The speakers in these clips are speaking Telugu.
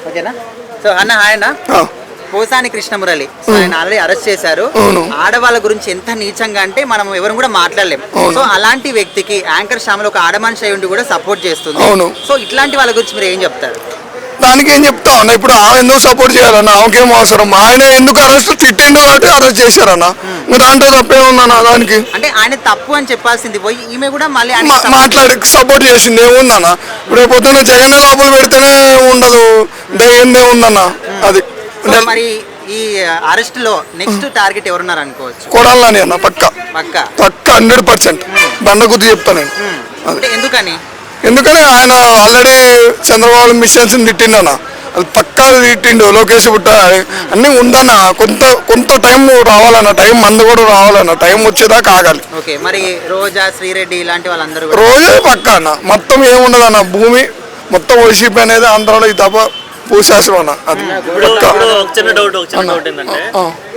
ఓకేనా. సో అన్న హాయ్ అన్న. పోసాని కృష్ణమురళి ఆయన ఆల్రెడీ అరెస్ట్ చేశారు. ఆడవాళ్ళ గురించి ఎంత నీచంగా అంటే మనం ఎవరు కూడా మాట్లాడలేం. సో అలాంటి వ్యక్తికి యాంకర్ శ్యామల ఒక ఆడమనిషి అయి ఉండి కూడా సపోర్ట్ చేస్తుంది. సో ఇట్లాంటి వాళ్ళ గురించి మీరు ఏం చెప్తారు? దానికి ఏం చెప్తా అన్న, ఇప్పుడు ఆమె ఎందుకు సపోర్ట్ చేయాలన్న? ఆమెకేం అవసరం? ఆయన ఎందుకు అరెస్ట్ తిట్టిండో కాబట్టి అరెస్ట్ చేశారన్న. దాంట్లో తప్పేముందన్న? దానికి అంటే ఆయన తప్పు అని చెప్పాల్సింది పోయి ఈమె కూడా మళ్ళీ మాట్లాడి సపోర్ట్ చేసింది ఏముందన్న? ఇప్పుడు పొద్దున్న జగన్ లోపల పెడితేనే ఉండదు, దయ్యందే ఉందన్న. అది మరి ఈ అరెస్ట్ లో నెక్స్ట్ టార్గెట్ ఎవరున్నారు అనుకోవచ్చు? కొడాలని అన్న, పక్క 100% బండ గుర్తు చెప్తా నేను. ఎందుకని? ఎందుకని ఆయన ఆల్రెడీ చంద్రబాబు మిషన్స్ తిట్టిండన్న, అది పక్కా తిట్టిండు. లోకేష్ పుట్ట అన్నీ ఉందన్న. కొంత టైం రావాలన్న, టైం మంది కూడా రావాలన్న, టైం వచ్చేదాకా ఆగాలి. ఓకే, మరి రోజా, శ్రీరెడ్డి ఇలాంటి వాళ్ళందరూ రోజే పక్కా అన్న. మొత్తం ఏముండదన్న, భూమి మొత్తం వైసీపీ అనేది ఆంధ్రాలో ఈ తప్ప భూశాస్త్రం అన్న. అది చిన్న డౌట్ ఏంటంటే,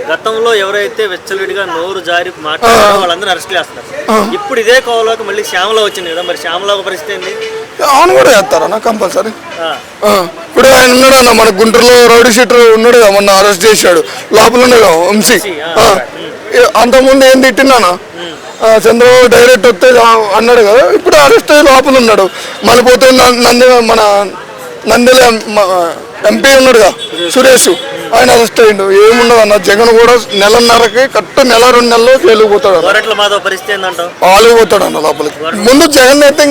గతంలో ఎవరైతే వెచ్చలవిడిగా నోరు జారి మాట్లాడారో వాళ్ళందరూ అరెస్ట్ చేస్తున్నారు. ఇప్పుడు ఇదే కోవలోకి మళ్ళీ శ్యామల వచ్చింది కదా, మరి శ్యామల పరిస్థితి ఏంది? అవును కూడా చేస్తారన్న కంపల్సరీ. ఇప్పుడు ఆయన ఉన్నాడు అన్న, మన గుంటూరులో రౌడీ షీటర్ ఉన్నాడు కదా, మొన్న అరెస్ట్ చేశాడు, లోపల ఉన్నాడు వంశీ. అంతకుముందు ఏం తిట్టిందన్న, చంద్రబాబు డైరెక్ట్ వస్తే అన్నాడు కదా, ఇప్పుడు అరెస్ట్ అయ్యి లోపల ఉన్నాడు. మళ్ళీ పోతే మన నందిల ఎంపీ ఉన్నాడుగా సురేష్, ఆయన అరెస్ట్ అయ్యిండు. ఏముండదు అన్న, జగన్ కూడా నెలన్నరకి నెల 2 నెలల్లో వెళ్ళిపోతాడు. పరిస్థితి ఏంటంటావు? వాళ్ళు పోతాడు అన్న లోపలికి. ముందు జగన్ అయితే